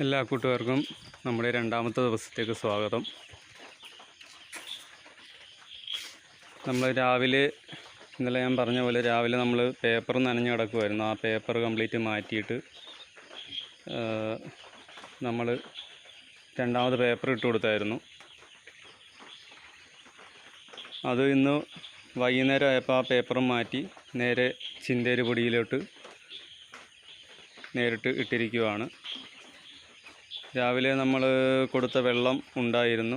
എല്ലാ കൂട്ടുകാർക്കും നമ്മുടെ രണ്ടാമത്തെ ദിവസത്തേക്ക് സ്വാഗതം. നമ്മൾ രാവിലെ ഇന്നലെ ഞാൻ പറഞ്ഞ പോലെ രാവിലെ നമ്മൾ പേപ്പർ നനഞ്ഞ് കിടക്കുമായിരുന്നു. ആ പേപ്പർ കംപ്ലീറ്റ് മാറ്റിയിട്ട് നമ്മൾ രണ്ടാമത് പേപ്പർ ഇട്ട് കൊടുത്തായിരുന്നു. അത് ഇന്ന് വൈകുന്നേരം ആയപ്പോൾ ആ പേപ്പറും മാറ്റി നേരെ ചിന്തേരി പൊടിയിലോട്ട് നേരിട്ട് ഇട്ടിരിക്കുകയാണ്. രാവിലെ നമ്മൾ കൊടുത്ത വെള്ളം ഉണ്ടായിരുന്നു.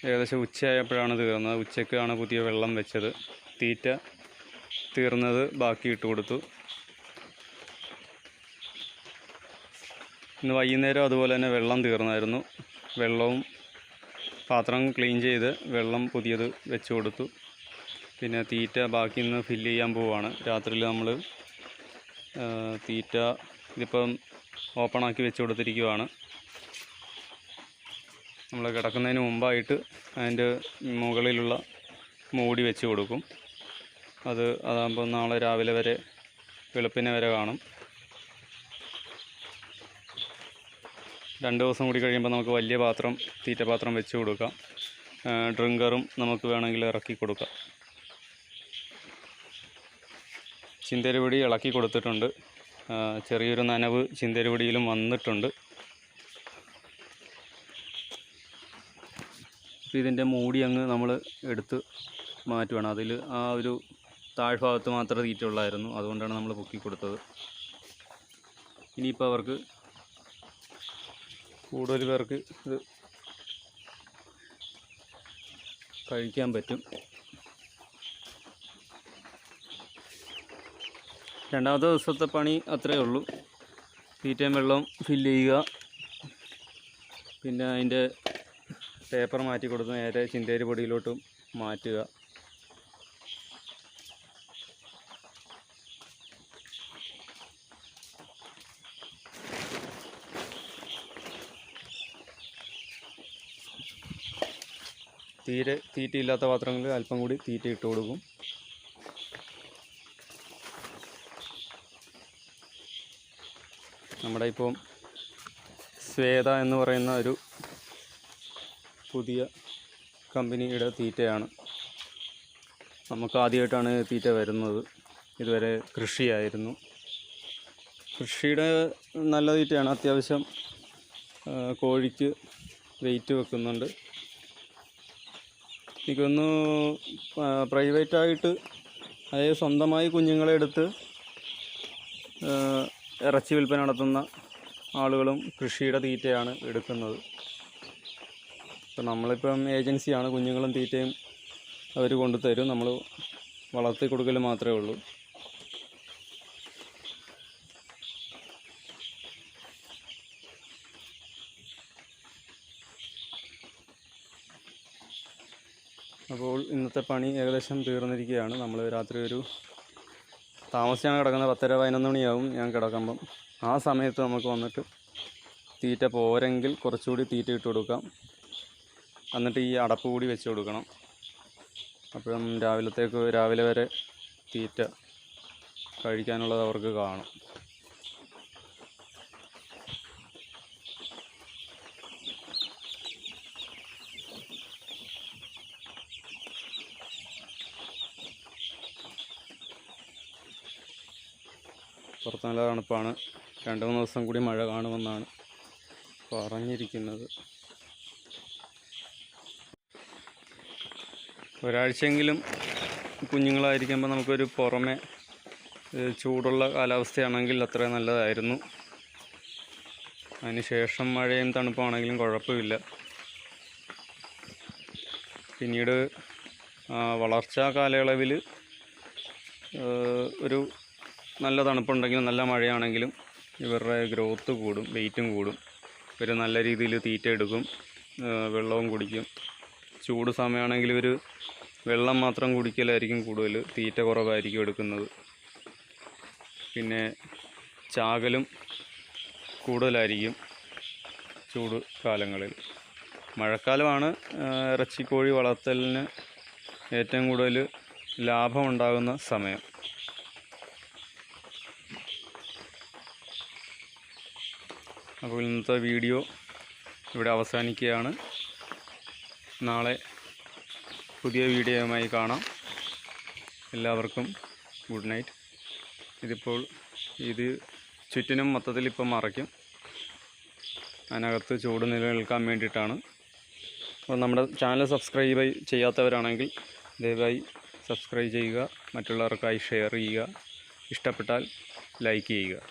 ഏകദേശം ഉച്ചയായപ്പോഴാണ് തീർന്നത്. ഉച്ചയ്ക്കാണ് പുതിയ വെള്ളം വെച്ചത്. തീറ്റ തീർന്നത് ബാക്കി ഇട്ട് കൊടുത്തു. ഇന്ന് വൈകുന്നേരം അതുപോലെ തന്നെ വെള്ളം തീർന്നായിരുന്നു. വെള്ളവും പാത്രം ക്ലീൻ ചെയ്ത് വെള്ളം പുതിയത് വെച്ച് കൊടുത്തു. പിന്നെ തീറ്റ ബാക്കി ഇന്ന് ഫില്ല് ചെയ്യാൻ പോവുകയാണ്. രാത്രിയിൽ നമ്മൾ തീറ്റ ഇതിപ്പം ഓപ്പണാക്കി വെച്ച് കൊടുത്തിരിക്കുകയാണ്. നമ്മൾ കിടക്കുന്നതിന് മുമ്പായിട്ട് അതിൻ്റെ മുകളിലുള്ള മൂടി വെച്ച് കൊടുക്കും. അതാകുമ്പോൾ നാളെ രാവിലെ വരെ വെളുപ്പിനെ വരെ കാണും. 2 ദിവസം കൂടി കഴിയുമ്പോൾ നമുക്ക് വലിയ പാത്രം തീറ്റ പാത്രം വെച്ച് കൊടുക്കാം. ഡ്രിങ്കറും നമുക്ക് വേണമെങ്കിൽ ഇറക്കി കൊടുക്കാം. ചിന്തേരി ഇളക്കി കൊടുത്തിട്ടുണ്ട്. ചെറിയൊരു നനവ് ചിന്തേരി പൊടിയിലും വന്നിട്ടുണ്ട്. അപ്പോൾ ഇതിൻ്റെ മൂടി അങ്ങ് നമ്മൾ എടുത്ത് മാറ്റുവാണ്. അതിൽ ആ ഒരു താഴ്ഭാഗത്ത് മാത്രമേ തീറ്റ ഉള്ളായിരുന്നു. അതുകൊണ്ടാണ് നമ്മൾ പൊക്കി കൊടുത്തത്. ഇനിയിപ്പോൾ അവർക്ക് കൂടുതൽ പേർക്ക് ഇത് കഴിക്കാൻ പറ്റും. രണ്ടാമത്തെ ദിവസത്തെ പണി അത്രയേ ഉള്ളൂ. തീറ്റയും വെള്ളവും ഫില്ല് ചെയ്യുക, പിന്നെ അതിൻ്റെ പേപ്പർ മാറ്റി കൊടുത്ത് നേരെ ചിന്തേരി പൊടിയിലോട്ട് മാറ്റുക. തീരെ തീറ്റയില്ലാത്ത പാത്രങ്ങളിൽ അല്പം കൂടി തീറ്റ ഇട്ട് കൊടുക്കും. നമ്മുടെ ഇപ്പം ശ്വേത എന്ന് പറയുന്ന ഒരു പുതിയ കമ്പനിയുടെ തീറ്റയാണ്. നമുക്ക് ആദ്യമായിട്ടാണ് തീറ്റ വരുന്നത്. ഇതുവരെ കൃഷിയായിരുന്നു. കൃഷിയുടെ നല്ല തീറ്റയാണ്. അത്യാവശ്യം കോഴിക്ക് വെയിറ്റ് വെക്കുന്നുണ്ട്. എനിക്കൊന്ന് പ്രൈവറ്റായിട്ട്, അതായത് സ്വന്തമായി കുഞ്ഞുങ്ങളെ എടുത്ത് ഇറച്ചി വിൽപ്പന നടത്തുന്ന ആളുകളും കൃഷിയുടെ തീറ്റയാണ് എടുക്കുന്നത്. ഇപ്പം നമ്മളിപ്പം ഏജൻസിയാണ്. കുഞ്ഞുങ്ങളും തീറ്റയും അവർ കൊണ്ടുതരും. നമ്മൾ വളർത്തി കൊടുക്കൽ മാത്രമേ ഉള്ളൂ. അപ്പോൾ ഇന്നത്തെ പണി ഏകദേശം തീർന്നിരിക്കുകയാണ്. നമ്മൾ രാത്രി ഒരു താമസിച്ചാണ് കിടക്കുന്നത്. 10:11 മണിയാവും ഞാൻ കിടക്കുമ്പം. ആ സമയത്ത് നമുക്ക് വന്നിട്ട് തീറ്റ പോരെങ്കിൽ കുറച്ചുകൂടി തീറ്റ ഇട്ട് കൊടുക്കാം. എന്നിട്ട് ഈ അടപ്പ് കൂടി വെച്ച് കൊടുക്കണം. അപ്പോഴും രാവിലെ വരെ തീറ്റ കഴിക്കാനുള്ളത് അവർക്ക് കാണും. പുറത്ത് നല്ല തണുപ്പാണ്. 2-3 ദിവസം കൂടി മഴ കാണുമെന്നാണ് പറഞ്ഞിരിക്കുന്നത്. ഒരാഴ്ചയെങ്കിലും കുഞ്ഞുങ്ങളായിരിക്കുമ്പോൾ നമുക്കൊരു പുറമെ ചൂടുള്ള കാലാവസ്ഥയാണെങ്കിൽ അത്രയും നല്ലതായിരുന്നു. അതിന് ശേഷം മഴയും തണുപ്പാണെങ്കിലും കുഴപ്പമില്ല. പിന്നീട് വളർച്ചാ കാലയളവിൽ ഒരു നല്ല തണുപ്പുണ്ടെങ്കിലും നല്ല മഴയാണെങ്കിലും ഇവരുടെ ഗ്രോത്ത് കൂടും, വെയിറ്റും കൂടും. ഇവർ നല്ല രീതിയിൽ തീറ്റ എടുക്കും, വെള്ളവും കുടിക്കും. ചൂട് സമയമാണെങ്കിൽ ഇവർ വെള്ളം മാത്രം കുടിക്കലായിരിക്കും കൂടുതൽ, തീറ്റ കുറവായിരിക്കും എടുക്കുന്നത്. പിന്നെ ചാകലും കൂടുതലായിരിക്കും ചൂട് കാലങ്ങളിൽ. മഴക്കാലമാണ് ഇറച്ചിക്കോഴി വളർത്തലിന് ഏറ്റവും കൂടുതൽ ലാഭമുണ്ടാകുന്ന സമയം. അപ്പോൾ ഇന്നത്തെ വീഡിയോ ഇവിടെ അവസാനിക്കുകയാണ്. നാളെ പുതിയ വീഡിയോയുമായി കാണാം. എല്ലാവർക്കും ഗുഡ് നൈറ്റ്. ഇത് ചുറ്റിനും മൊത്തത്തിൽ ഇപ്പം മറയ്ക്കും. അതിനകത്ത് ചൂട് നിലനിൽക്കാൻ വേണ്ടിയിട്ടാണ്. അപ്പോൾ നമ്മുടെ ചാനൽ സബ്സ്ക്രൈബ് ചെയ്യാത്തവരാണെങ്കിൽ ദയവായി സബ്സ്ക്രൈബ് ചെയ്യുക, മറ്റുള്ളവർക്കായി ഷെയർ ചെയ്യുക, ഇഷ്ടപ്പെട്ടാൽ ലൈക്ക് ചെയ്യുക.